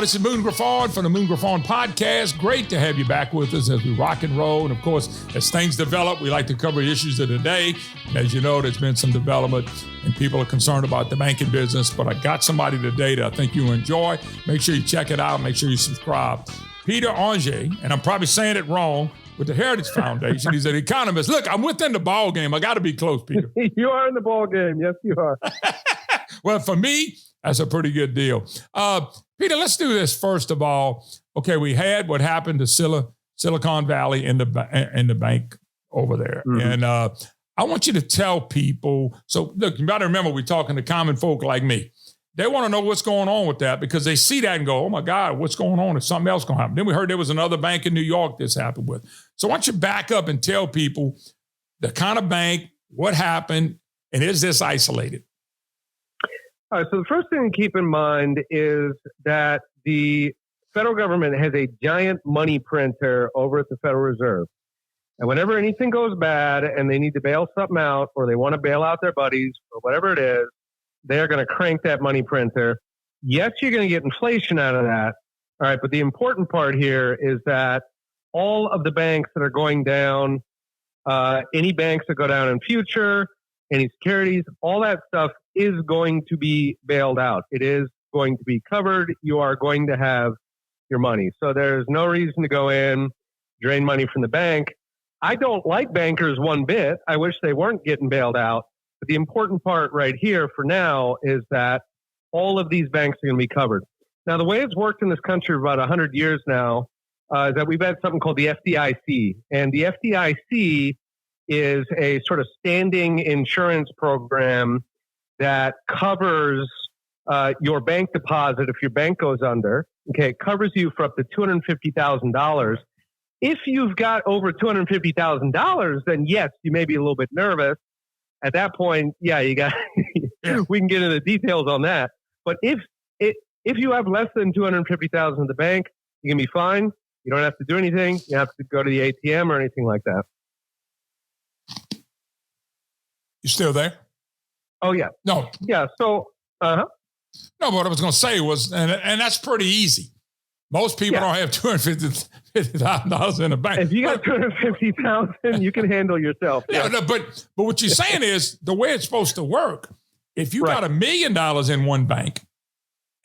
This is Moon Griffon from the Moon Griffon podcast. Great to have you back with us as we rock and roll. And of course, as things develop, we like to cover issues of the day. As you know, there's been some development and people are concerned about the banking business, but I got somebody today that I think you'll enjoy. Make sure you check it out. Make sure you subscribe. Peter Onge, and I'm probably saying it wrong, with the Heritage Foundation. He's an economist. Look, I'm within the ball game. I got to be close, Peter. You are in the ball game. Yes, you are. Well, for me, that's a pretty good deal. Peter, let's do this first of all. Okay, we had what happened to Silicon Valley in the bank over there. Mm-hmm. And I want you to tell people. So, look, you got to remember, we're talking to common folk like me. They want to know what's going on with that because they see that and go, oh, my God, what's going on? Is something else going to happen? Then we heard there was another bank in New York this happened with. So why don't you back up and tell people the kind of bank, what happened, and is this isolated? All right, so the first thing to keep in mind is that the federal government has a giant money printer over at the Federal Reserve. And whenever anything goes bad and they need to bail something out or they want to bail out their buddies or whatever it is, they're going to crank that money printer. Yes, you're going to get inflation out of that. All right. But the important part here is that all of the banks that are going down, any banks that go down in future, any securities, all that stuff is going to be bailed out. It is going to be covered. You are going to have your money. So there's no reason to go in, drain money from the bank. I don't like bankers one bit. I wish they weren't getting bailed out. But the important part right here for now is that all of these banks are going to be covered. Now, the way it's worked in this country for about 100 years now is that we've had something called the FDIC. And the FDIC is a sort of standing insurance program that covers your bank deposit if your bank goes under. Okay, it covers you for up to $250,000. If you've got over $250,000, then yes, you may be a little bit nervous. At that point, yeah, you got. We can get into the details on that. But if you have less than $250,000 in the bank, you can be fine. You don't have to do anything. You have to go to the ATM or anything like that. You still there? Oh yeah. No. Yeah. So. No, but what I was going to say was, and that's pretty easy. Most people don't have $250,000 in the bank. If you got $250,000, you can handle yourself. Yeah, no, but what you're saying is the way it's supposed to work. If you got $1 million in one bank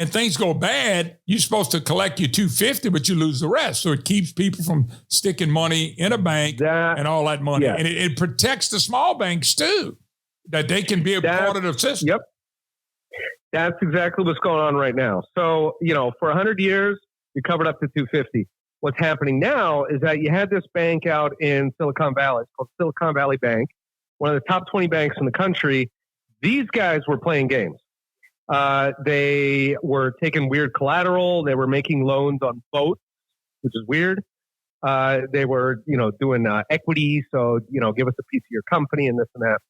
and things go bad, you're supposed to collect your $250,000, but you lose the rest. So it keeps people from sticking money in a bank and all that money, and it protects the small banks too, that they can be a part of the system. Yep, that's exactly what's going on right now. So for 100 years. You covered up to $250,000. What's happening now is that you had this bank out in Silicon Valley. It's called Silicon Valley Bank, one of the top 20 banks in the country. These guys were playing games. They were taking weird collateral. They were making loans on boats, which is weird. They were, doing equity. So, give us a piece of your company and this and that.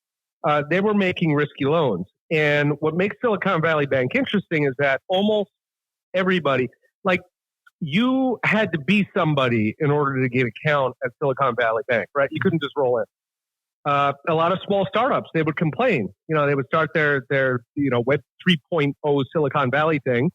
They were making risky loans. And what makes Silicon Valley Bank interesting is that almost everybody, you had to be somebody in order to get an account at Silicon Valley Bank, right? You couldn't just roll in. A lot of small startups, they would complain. They would start their Web 3.0 Silicon Valley thing.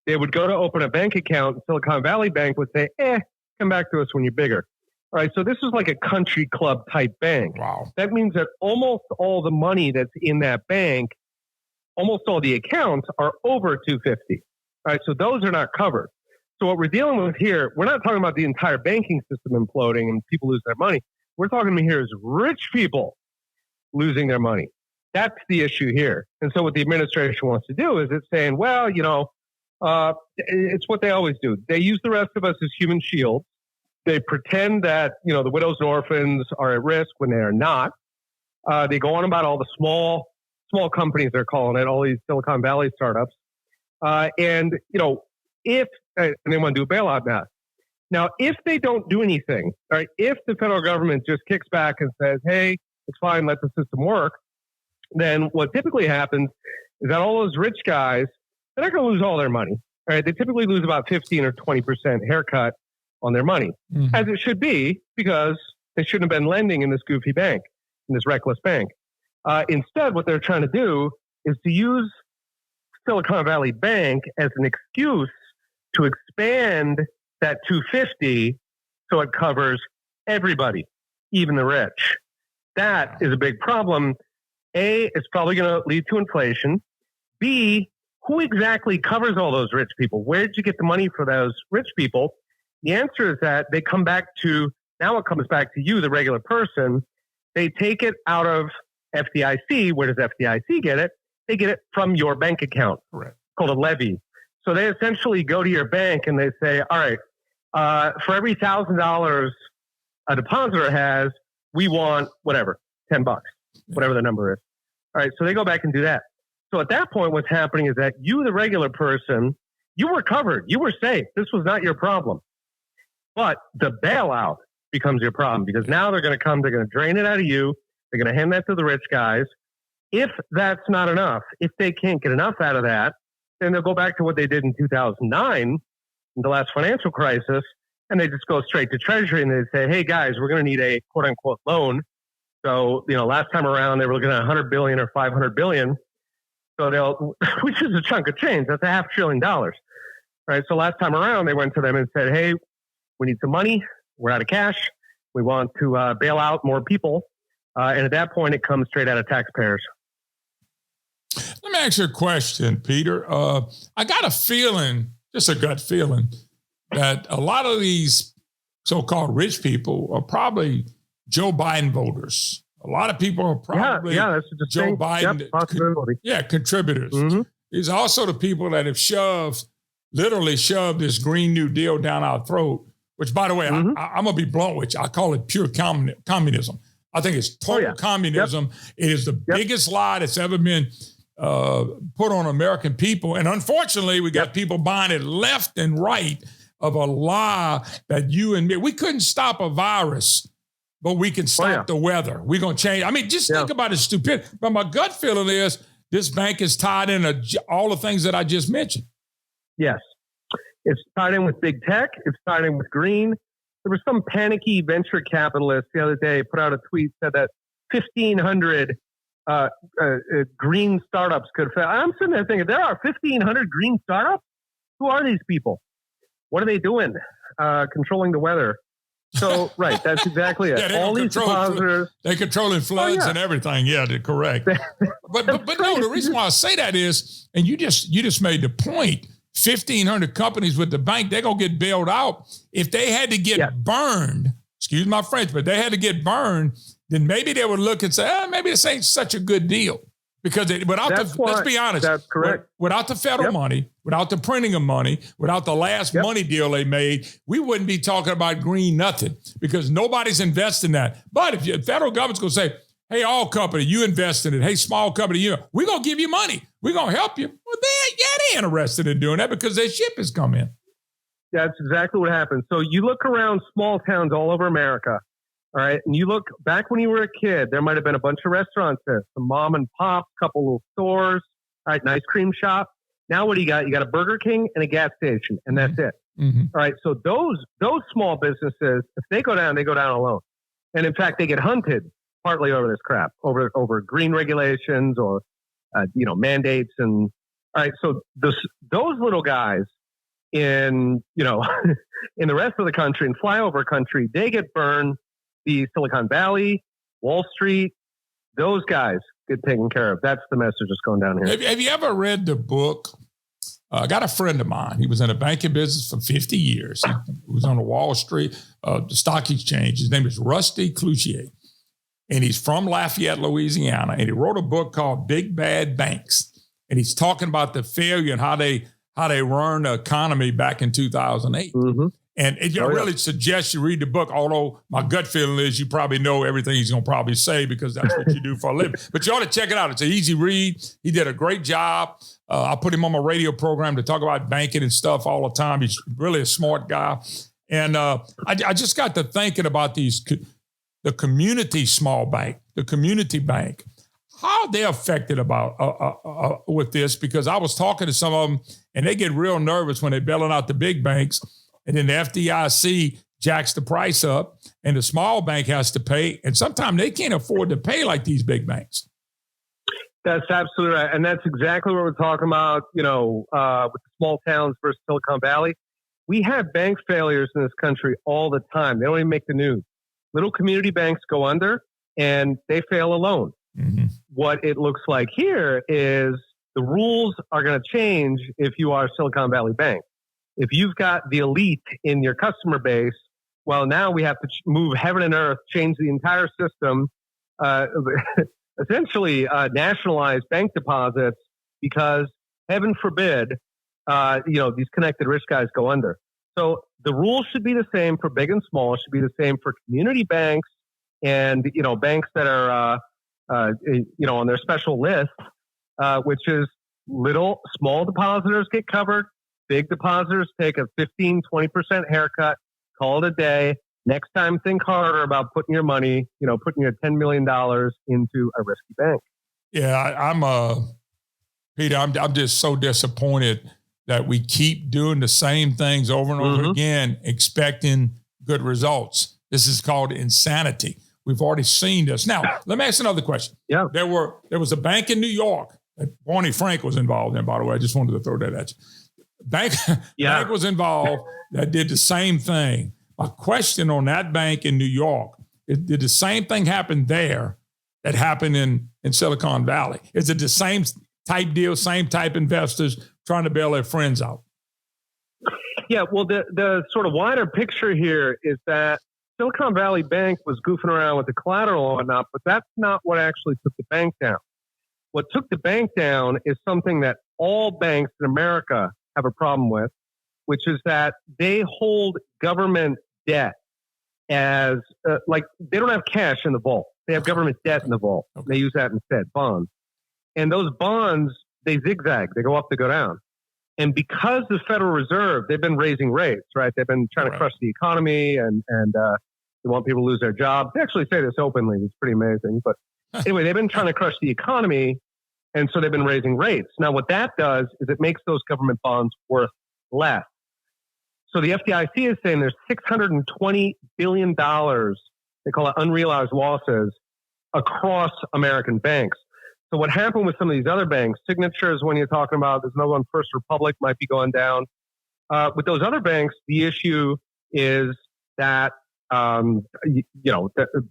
They would go to open a bank account. Silicon Valley Bank would say, come back to us when you're bigger. All right, so this is like a country club type bank. Wow. That means that almost all the money that's in that bank, almost all the accounts are over $250,000. All right, so those are not covered. So what we're dealing with here, we're not talking about the entire banking system imploding and people lose their money. We're talking about here is rich people losing their money. That's the issue here. And so what the administration wants to do is it's saying, well, it's what they always do. They use the rest of us as human shields. They pretend that, the widows and orphans are at risk when they are not. They go on about all the small companies, they're calling it, all these Silicon Valley startups. And they want to do a bailout now. Now, if they don't do anything, all right, if the federal government just kicks back and says, hey, it's fine, let the system work, then what typically happens is that all those rich guys, they're not going to lose all their money. All right, they typically lose about 15 or 20% haircut on their money, as it should be, because they shouldn't have been lending in this goofy bank, in this reckless bank. Instead, what they're trying to do is to use Silicon Valley Bank as an excuse to expand that 250 so it covers everybody, even the rich. That is a big problem. A, it's probably going to lead to inflation. B, who exactly covers all those rich people? Where did you get the money for those rich people? The answer is that they come back to, now it comes back to you, the regular person. They take it out of FDIC. Where does FDIC get it? They get it from your bank account. Correct. Called a levy. So they essentially go to your bank and they say, all right, for every $1,000 a depositor has, we want whatever, $10, whatever the number is. All right, so they go back and do that. So at that point, what's happening is that you, the regular person, you were covered. You were safe. This was not your problem. But the bailout becomes your problem because now they're going to come, they're going to drain it out of you. They're going to hand that to the rich guys. If that's not enough, if they can't get enough out of that, then they'll go back to what they did in 2009, in the last financial crisis, and they just go straight to Treasury and they say, hey, guys, we're going to need a quote-unquote loan. So, last time around, they were looking at $100 billion or $500 billion. So which is a chunk of change. That's $500 billion. Right. So last time around, they went to them and said, hey, we need some money. We're out of cash. We want to bail out more people. And at that point, it comes straight out of taxpayers. Let me ask you a question, Peter. I got a feeling, just a gut feeling, that a lot of these so-called rich people are probably Joe Biden voters. A lot of people are probably that's Joe Biden contributors. Mm-hmm. These are also the people that have literally shoved this Green New Deal down our throat, which, by the way, I'm going to be blunt with you. I call it pure communism. I think it's total communism. Yep. It is the biggest lie that's ever been put on American people. And unfortunately, we got people buying it left and right of a lie that you and me, we couldn't stop a virus, but we can stop the weather. We're going to change. I mean, just think about it, stupid. But my gut feeling is this bank is tied in all the things that I just mentioned. Yes. It's tied in with big tech. It's tied in with green. There was some panicky venture capitalist the other day put out a tweet, said that 1,500 green startups could fail. I'm sitting there thinking, there are 1,500 green startups? Who are these people? What are they doing? Controlling the weather. So, right, that's exactly it. All these depositors. They're controlling floods and everything. Yeah, they're correct. but no, the reason why I say that is, and you just made the point, 1,500 companies with the bank, they're going to get bailed out. If they had to get burned, excuse my French, but they had to get burned, then maybe they would look and say, maybe this ain't such a good deal. Because let's be honest, that's correct. Without the federal money, without the printing of money, without the last money deal they made, we wouldn't be talking about green nothing because nobody's investing that. But if the federal government's going to say, hey, all company, you invest in it. Hey, small company, we're going to give you money. We're going to help you. Well, they ain't interested in doing that because their ship has come in. That's exactly what happened. So you look around small towns all over America. All right. And you look back when you were a kid, there might have been a bunch of restaurants there, some mom and pop, couple little stores, all right, an ice cream shop. Now what do you got? You got a Burger King and a gas station, and that's it. Mm-hmm. All right. So those small businesses, if they go down alone. And in fact, they get hunted partly over this crap, over green regulations or mandates. And all right. So those little guys in in the rest of the country and flyover country, they get burned. The Silicon Valley, Wall Street, those guys get taken care of. That's the message that's going down here. Have you ever read the book? I got a friend of mine. He was in the banking business for 50 years. He was on the Wall Street, the stock exchange. His name is Rusty Cloutier. And he's from Lafayette, Louisiana. And he wrote a book called Big Bad Banks. And he's talking about the failure and how they run the economy back in 2008. Mm-hmm. And I really suggest you read the book, although my gut feeling is you probably know everything he's going to probably say because that's what you do for a living. But you ought to check it out. It's an easy read. He did a great job. I put him on my radio program to talk about banking and stuff all the time. He's really a smart guy. And I just got to thinking about the community small bank, the community bank, how they're affected with this, because I was talking to some of them and they get real nervous when they're bailing out the big banks. And then the FDIC jacks the price up and the small bank has to pay. And sometimes they can't afford to pay like these big banks. That's absolutely right. And that's exactly what we're talking about, with the small towns versus Silicon Valley. We have bank failures in this country all the time. They don't even make the news. Little community banks go under and they fail alone. Mm-hmm. What it looks like here is the rules are going to change if you are Silicon Valley Bank. If you've got the elite in your customer base, well, now we have to move heaven and earth, change the entire system, essentially nationalize bank deposits because heaven forbid, these connected rich guys go under. So the rules should be the same for big and small. It should be the same for community banks and, banks that are, on their special list, which is small depositors get covered. Big depositors take a 15, 20% haircut, call it a day. Next time, think harder about putting your money, putting your $10 million into a risky bank. Yeah, Peter, I'm just so disappointed that we keep doing the same things over and over again, expecting good results. This is called insanity. We've already seen this. Now, let me ask another question. Yeah. There was a bank in New York that Barney Frank was involved in, by the way. I just wanted to throw that at you. Bank was involved that did the same thing. My question on that bank in New York, did the same thing happen there that happened in Silicon Valley? Is it the same type deal, same type investors trying to bail their friends out? Yeah, well, the sort of wider picture here is that Silicon Valley Bank was goofing around with the collateral and whatnot, but that's not what actually took the bank down. What took the bank down is something that all banks in America have a problem with, which is that they hold government debt as they don't have cash in the vault. They have government debt in the vault. Okay. They use that instead, bonds. And those bonds, they zigzag. They go up, they go down. And because the Federal Reserve, they've been raising rates, right? They've been trying to crush the economy and they want people to lose their jobs. They actually say this openly. It's pretty amazing. But anyway, they've been trying to crush the economy. And so they've been raising rates. Now, what that does is it makes those government bonds worth less. So the FDIC is saying there's $620 billion, they call it unrealized losses, across American banks. So what happened with some of these other banks, Signatures, when you're talking about, there's another one, First Republic might be going down. With those other banks, the issue is that,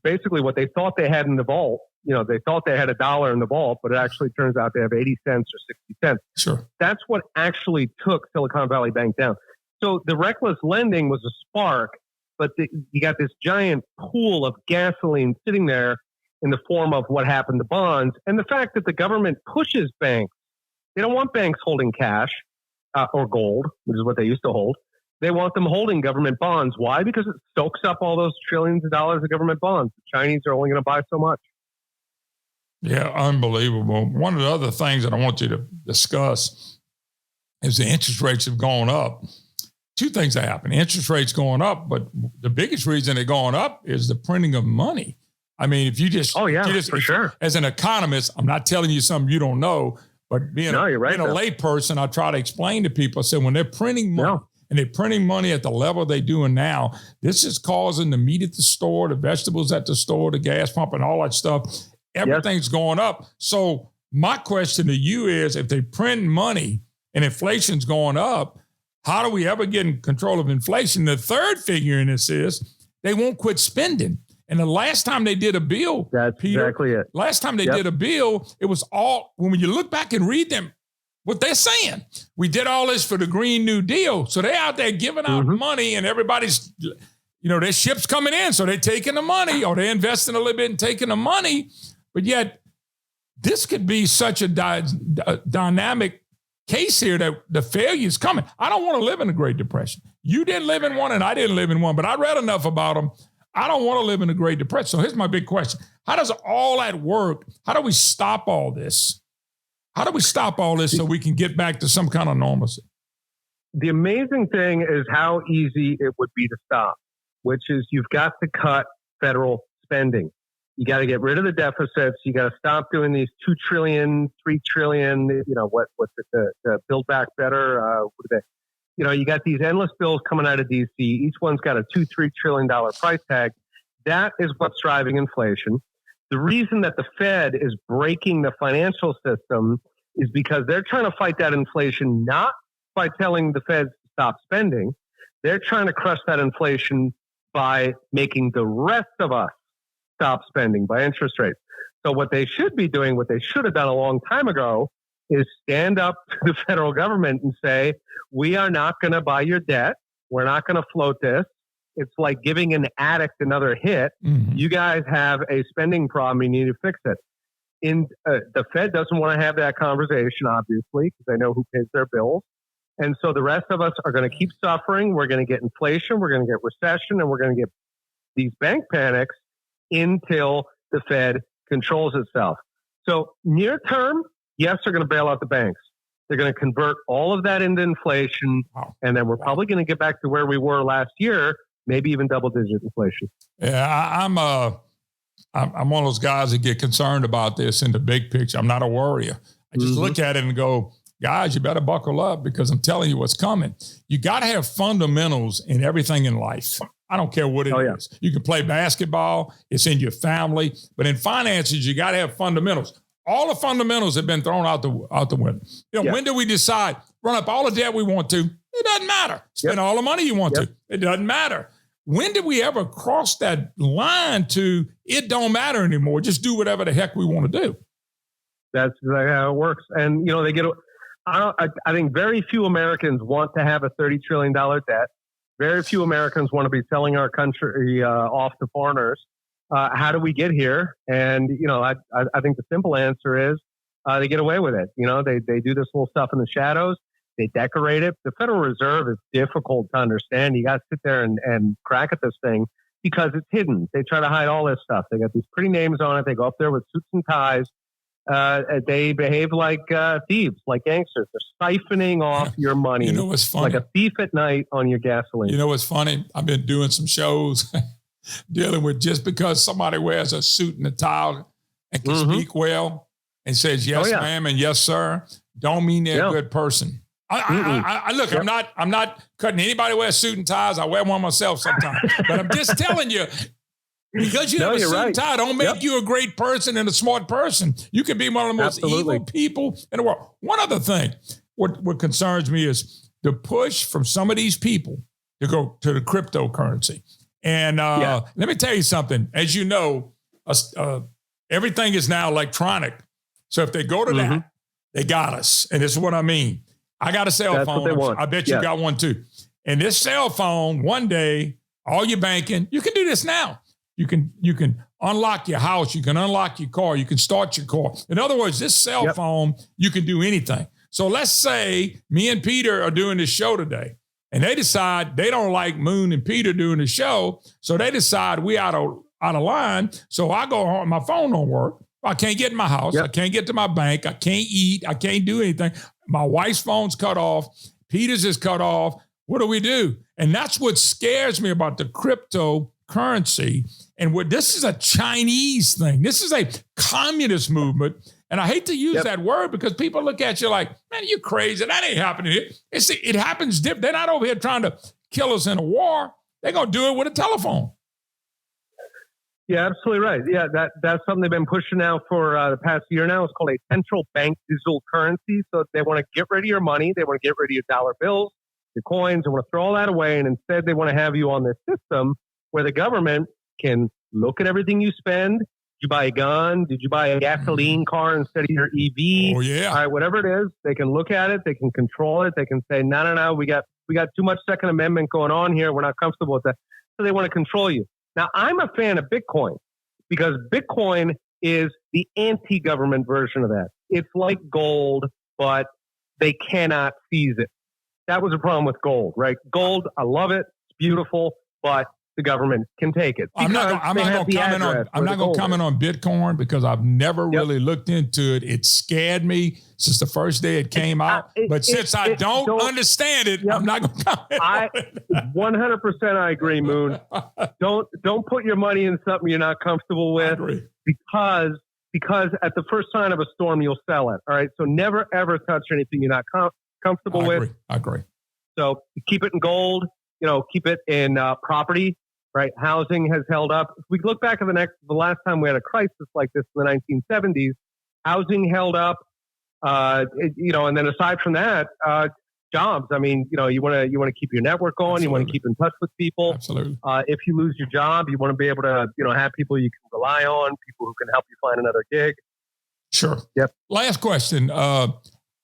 basically what they thought they had in the vault, they thought they had $1 in the vault, but it actually turns out they have 80 cents or 60 cents. Sure. That's what actually took Silicon Valley Bank down. So the reckless lending was a spark, but you got this giant pool of gasoline sitting there in the form of what happened to bonds. And the fact that the government pushes banks, they don't want banks holding cash or gold, which is what they used to hold. They want them holding government bonds. Why? Because it soaks up all those trillions of dollars of government bonds. The Chinese are only going to buy so much. Yeah, unbelievable. One of the other things that I want you to discuss is the interest rates have gone up. Two things that happen. Interest rates going up, but the biggest reason they're going up is the printing of money. I mean, if you just... for sure. As an economist, I'm not telling you something you don't know, but being a layperson, I try to explain to people, I said, when they're printing money, and they're printing money at the level they're doing now, this is causing the meat at the store, the vegetables at the store, the gas pump, and all that stuff. Everything's going up. So my question to you is, if they print money and inflation's going up, how do we ever get in control of inflation? The third figure in this is they won't quit spending. And the last time they did a bill, that's Peter, exactly it. Last time they did a bill, it was all, when you look back and read them, what they're saying, we did all this for the Green New Deal. So they're out there giving out money and everybody's, their ship's coming in. So they're taking the money or they're investing a little bit and taking the money. But yet this could be such a dynamic case here that the failure is coming. I don't want to live in a Great Depression. You didn't live in one and I didn't live in one, but I read enough about them. I don't want to live in a Great Depression. So here's my big question. How does all that work? How do we stop all this? How do we stop all this so we can get back to some kind of normalcy? The amazing thing is how easy it would be to stop, which is you've got to cut federal spending. You got to get rid of the deficits. You got to stop doing these 2 trillion, 3 trillion, what's it, the Build Back Better, what are they? You got these endless bills coming out of DC. Each one's got a $2-3 trillion price tag. That is what's driving inflation. The reason that the Fed is breaking the financial system is because they're trying to fight that inflation, not by telling the Feds to stop spending. They're trying to crush that inflation by making the rest of us stop spending by interest rates. So what they should be doing, what they should have done a long time ago, is stand up to the federal government and say, we are not going to buy your debt. We're not going to float this. It's like giving an addict another hit. Mm-hmm. You guys have a spending problem. You need to fix it. The Fed doesn't want to have that conversation, obviously, because they know who pays their bills. And so the rest of us are going to keep suffering. We're going to get inflation. We're going to get recession. And we're going to get these bank panics until the Fed controls itself. So near term, yes, they're going to bail out the banks. They're going to convert all of that into inflation. And then we're probably going to get back to where we were last year, maybe even double-digit inflation. Yeah, I'm one of those guys that get concerned about this in the big picture. I'm not a worrier. I just look at it and go, guys, you better buckle up because I'm telling you what's coming. You got to have fundamentals in everything in life. I don't care what it is. You can play basketball. It's in your family. But in finances, you got to have fundamentals. All the fundamentals have been thrown out the window. When do we decide? Run up all the debt we want to? It doesn't matter. Spend all the money you want to. It doesn't matter. When did we ever cross that line to it don't matter anymore? Just do whatever the heck we want to do. That's exactly how it works. And, they get I think very few Americans want to have a $30 trillion debt. Very few Americans want to be selling our country off to foreigners. How do we get here? And, I think the simple answer is they get away with it. They do this little stuff in the shadows. They decorate it. The Federal Reserve is difficult to understand. You got to sit there and crack at this thing because it's hidden. They try to hide all this stuff. They got these pretty names on it. They go up there with suits and ties. They behave like thieves, like gangsters. They're siphoning off your money. You know what's funny? Like a thief at night on your gasoline. You know what's funny? I've been doing some shows dealing with just because somebody wears a suit and a tie and can speak well and says yes, ma'am, and yes, sir, don't mean they're a good person. I look, I'm not cutting anybody wear a suit and ties. I wear one myself sometimes, but I'm just telling you, because you have a suit and tie, don't make you a great person and a smart person. You can be one of the most evil people in the world. One other thing, what concerns me is the push from some of these people to go to the cryptocurrency. And let me tell you something. As you know, everything is now electronic. So if they go to that, they got us. And this is what I mean. I got a cell phone. I bet you got one too. And this cell phone, one day, all your banking, you can do this now. You can unlock your house. You can unlock your car. You can start your car. In other words, this cell phone, you can do anything. So let's say me and Peter are doing this show today, and they decide they don't like Moon and Peter doing the show. So they decide we out of line. So I go home, my phone don't work. I can't get in my house. I can't get to my bank. I can't eat. I can't do anything. My wife's phone's cut off. Peter's is cut off. What do we do? And that's what scares me about the cryptocurrency. And this is a Chinese thing. This is a communist movement. And I hate to use that word because people look at you like, man, you're crazy. That ain't happening here. It happens. They're not over here trying to kill us in a war. They're going to do it with a telephone. Yeah, absolutely right. Yeah, that's something they've been pushing now for the past year now. It's called a central bank digital currency. So they want to get rid of your money. They want to get rid of your dollar bills, your coins. They want to throw all that away. And instead, they want to have you on this system where the government can look at everything you spend. Did you buy a gun? Did you buy a gasoline car instead of your EV? Oh, yeah. All right, whatever it is, they can look at it. They can control it. They can say, no, we got too much Second Amendment going on here. We're not comfortable with that. So they want to control you. Now, I'm a fan of Bitcoin because Bitcoin is the anti-government version of that. It's like gold, but they cannot seize it. That was a problem with gold, right? Gold, I love it. It's beautiful, but the government can take it. I'm not going to comment on Bitcoin because I've never really looked into it. It scared me since the first day it came out. But since I don't understand it, I'm not going to comment on it. 100% I agree, Moon. Don't put your money in something you're not comfortable with because at the first sign of a storm, you'll sell it. All right. So never, ever touch anything you're not comfortable with. I agree. So keep it in gold, keep it in property. Right, housing has held up. If we look back at the last time we had a crisis like this in the 1970s, housing held up. And then aside from that, jobs. I mean, you want to keep your network going. Absolutely. You want to keep in touch with people. Absolutely. If you lose your job, you want to be able to, have people you can rely on, people who can help you find another gig. Sure. Yep. Last question.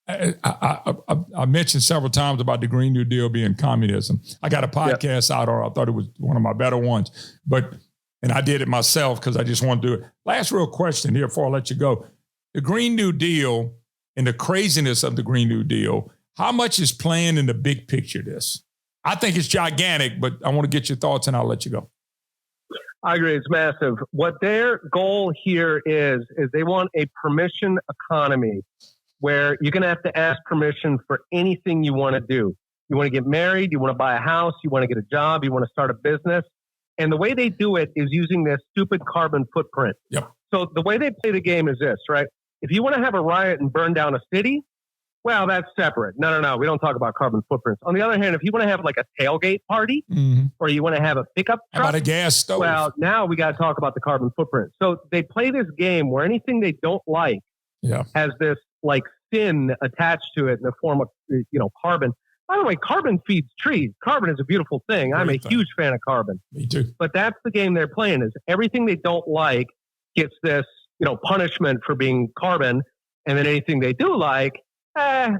I mentioned several times about the Green New Deal being communism. I got a podcast out, or I thought it was one of my better ones, and I did it myself because I just want to do it. Last real question here before I let you go. The Green New Deal and the craziness of the Green New Deal, how much is playing in the big picture of this? I think it's gigantic, but I want to get your thoughts and I'll let you go. I agree. It's massive. What their goal here is they want a permission economy where you're going to have to ask permission for anything you want to do. You want to get married, you want to buy a house, you want to get a job, you want to start a business. And the way they do it is using this stupid carbon footprint. Yep. So the way they play the game is this, right? If you want to have a riot and burn down a city, well, that's separate. No. We don't talk about carbon footprints. On the other hand, if you want to have like a tailgate party or you want to have a pickup truck. How about a gas stove? Well, now we got to talk about the carbon footprint. So they play this game where anything they don't like has this like sin attached to it in the form of, carbon. By the way, carbon feeds trees. Carbon is a beautiful thing. I'm a huge fan of carbon. Me too. But that's the game they're playing, is everything they don't like gets this, punishment for being carbon. And then anything they do like,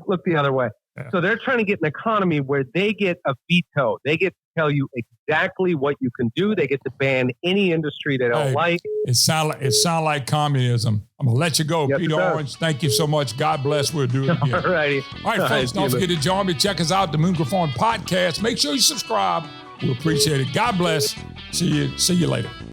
look the other way. Yeah. So they're trying to get an economy where they get a veto. They get to tell you exactly what you can do. They get to ban any industry they don't like. It sound like communism. I'm going to let you go. Yes, Peter Orange, thank you so much. God bless. We'll do it again. All righty. All right, folks, don't forget to join me. Check us out, the Moon Griffon podcast. Make sure you subscribe. We appreciate it. God bless. See you later.